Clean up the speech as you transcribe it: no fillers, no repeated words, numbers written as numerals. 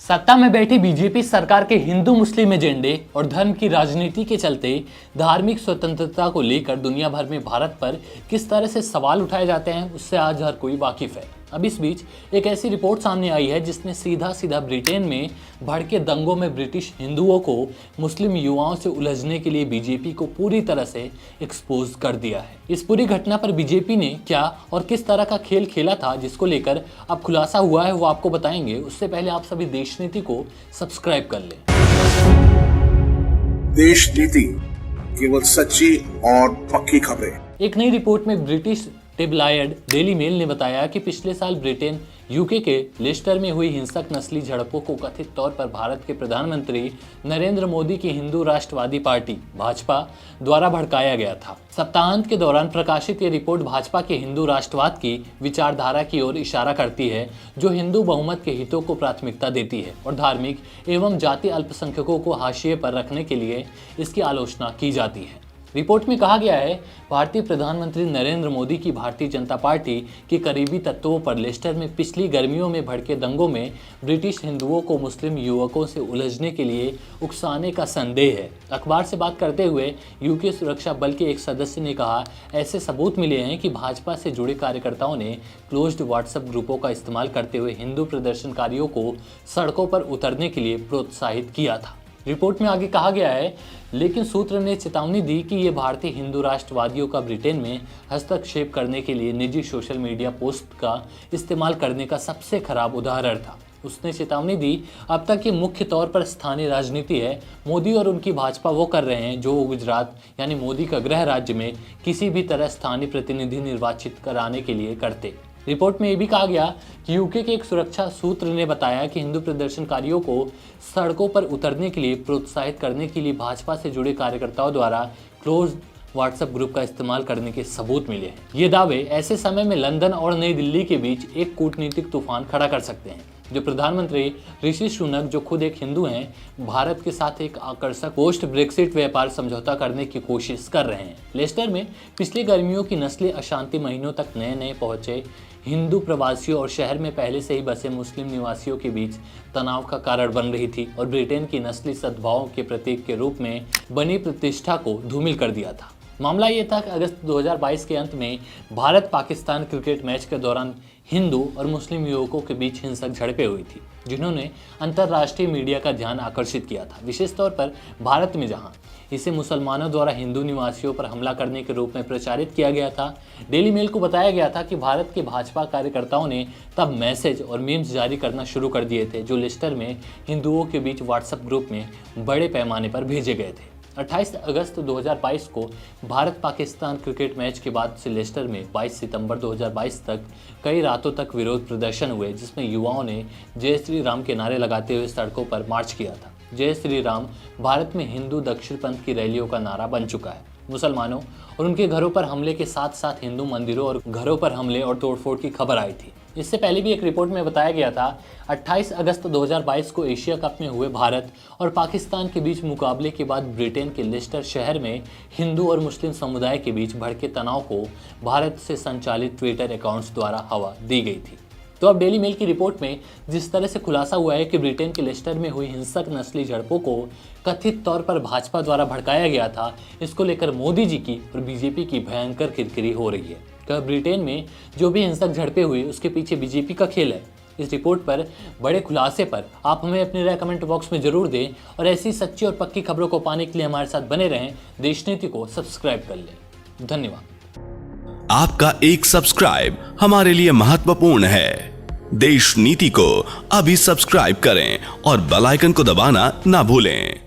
सत्ता में बैठी बीजेपी सरकार के हिंदू मुस्लिम एजेंडे और धर्म की राजनीति के चलते धार्मिक स्वतंत्रता को लेकर दुनिया भर में भारत पर किस तरह से सवाल उठाए जाते हैं उससे आज हर कोई वाकिफ है। अब इस बीच एक ऐसी रिपोर्ट सामने आई है जिसने सीधा ब्रिटेन में भड़के दंगों में ब्रिटिश हिंदुओं को मुस्लिम युवाओं से उलझने के लिए बीजेपी को पूरी तरह से एक्सपोज कर दिया है। इस पूरी घटना पर बीजेपी ने क्या और किस तरह का खेल खेला था जिसको लेकर अब खुलासा हुआ है वो आपको बताएंगे। उससे पहले आप सभी देश नीति को सब्सक्राइब कर लें। देश नीति, केवल सच्ची और पक्की खबरें। एक नई रिपोर्ट में ब्रिटिश टिबलायड डेली मेल ने बताया कि पिछले साल ब्रिटेन यूके के लेस्टर में हुई हिंसक नस्ली झड़पों को कथित तौर पर भारत के प्रधानमंत्री नरेंद्र मोदी की हिंदू राष्ट्रवादी पार्टी भाजपा द्वारा भड़काया गया था। सप्ताहांत के दौरान प्रकाशित ये रिपोर्ट भाजपा के हिंदू राष्ट्रवाद की विचारधारा की ओर इशारा करती है, जो हिंदू बहुमत के हितों को प्राथमिकता देती है और धार्मिक एवं जाति अल्पसंख्यकों को हाशिए पर रखने के लिए इसकी आलोचना की जाती है। रिपोर्ट में कहा गया है, भारतीय प्रधानमंत्री नरेंद्र मोदी की भारतीय जनता पार्टी के करीबी तत्वों पर लेस्टर में पिछली गर्मियों में भड़के दंगों में ब्रिटिश हिंदुओं को मुस्लिम युवकों से उलझने के लिए उकसाने का संदेह है। अखबार से बात करते हुए यूके सुरक्षा बल के एक सदस्य ने कहा, ऐसे सबूत मिले हैं कि भाजपा से जुड़े कार्यकर्ताओं ने क्लोज्ड व्हाट्सएप ग्रुपों का इस्तेमाल करते हुए हिंदू प्रदर्शनकारियों को सड़कों पर उतरने के लिए प्रोत्साहित किया था। रिपोर्ट में आगे कहा गया है, लेकिन सूत्र ने चेतावनी दी कि ये भारतीय हिंदू राष्ट्रवादियों का ब्रिटेन में हस्तक्षेप करने के लिए निजी सोशल मीडिया पोस्ट का इस्तेमाल करने का सबसे खराब उदाहरण था। उसने चेतावनी दी, अब तक ये मुख्य तौर पर स्थानीय राजनीति है। मोदी और उनकी भाजपा वो कर रहे हैं जो गुजरात यानी मोदी का गृह राज्य में किसी भी तरह स्थानीय प्रतिनिधि निर्वाचित कराने के लिए करते। रिपोर्ट में ये भी कहा गया कि यूके के एक सुरक्षा सूत्र ने बताया कि हिंदू प्रदर्शनकारियों को सड़कों पर उतरने के लिए प्रोत्साहित करने के लिए भाजपा से जुड़े कार्यकर्ताओं द्वारा क्लोज व्हाट्सएप ग्रुप का इस्तेमाल करने के सबूत मिले हैं। ये दावे ऐसे समय में लंदन और नई दिल्ली के बीच एक कूटनीतिक तूफान खड़ा कर सकते हैं, जो प्रधानमंत्री ऋषि सुनक, जो खुद एक हिंदू हैं, भारत के साथ एक आकर्षक पोस्ट ब्रेक्सिट व्यापार समझौता करने की कोशिश कर रहे हैं। लेस्टर में पिछली गर्मियों की नस्ली अशांति महीनों तक नए पहुंचे हिंदू प्रवासियों और शहर में पहले से ही बसे मुस्लिम निवासियों के बीच तनाव का कारण बन रही थी और ब्रिटेन की नस्ली सद्भाव के प्रतीक के रूप में बनी प्रतिष्ठा को धूमिल कर दिया था। मामला ये था कि अगस्त 2022 के अंत में भारत पाकिस्तान क्रिकेट मैच के दौरान हिंदू और मुस्लिम युवकों के बीच हिंसक झड़पें हुई थी, जिन्होंने अंतर्राष्ट्रीय मीडिया का ध्यान आकर्षित किया था, विशेष तौर पर भारत में, जहां इसे मुसलमानों द्वारा हिंदू निवासियों पर हमला करने के रूप में प्रचारित किया गया था। डेली मेल को बताया गया था कि भारत के भाजपा कार्यकर्ताओं ने तब मैसेज और मीम्स जारी करना शुरू कर दिए थे, जो लेस्टर में हिंदुओं के बीच व्हाट्सएप ग्रुप में बड़े पैमाने पर भेजे गए थे। 28 अगस्त 2022 को भारत पाकिस्तान क्रिकेट मैच के बाद से लेस्टर में 22 सितंबर 2022 तक कई रातों तक विरोध प्रदर्शन हुए, जिसमें युवाओं ने जय श्री राम के नारे लगाते हुए सड़कों पर मार्च किया था। जय श्री राम भारत में हिंदू दक्षिण पंथ की रैलियों का नारा बन चुका है। मुसलमानों और उनके घरों पर हमले के साथ साथ हिंदू मंदिरों और घरों पर हमले और तोड़फोड़ की खबर आई थी। इससे पहले भी एक रिपोर्ट में बताया गया था, 28 अगस्त 2022 को एशिया कप में हुए भारत और पाकिस्तान के बीच मुकाबले के बाद ब्रिटेन के लेस्टर शहर में हिंदू और मुस्लिम समुदाय के बीच भड़के तनाव को भारत से संचालित ट्विटर अकाउंट्स द्वारा हवा दी गई थी। तो अब डेली मेल की रिपोर्ट में जिस तरह से खुलासा हुआ है कि ब्रिटेन के लेस्टर में हुई हिंसक नस्ली झड़पों को कथित तौर पर भाजपा द्वारा भड़काया गया था, इसको लेकर मोदी जी की और बीजेपी की भयंकर किरकिरी हो रही है। क्या ब्रिटेन में जो भी हिंसक झड़पें हुई उसके पीछे बीजेपी का खेल है? इस रिपोर्ट पर बड़े खुलासे पर आप हमें अपनी राय कमेंट बॉक्स में जरूर दें और ऐसी सच्ची और पक्की खबरों को पाने के लिए हमारे साथ बने रहें। देश नीति को सब्सक्राइब कर लें। धन्यवाद। आपका एक सब्सक्राइब हमारे लिए महत्वपूर्ण है। देश नीति को अभी सब्सक्राइब करें और बेल आइकन को दबाना ना भूलें।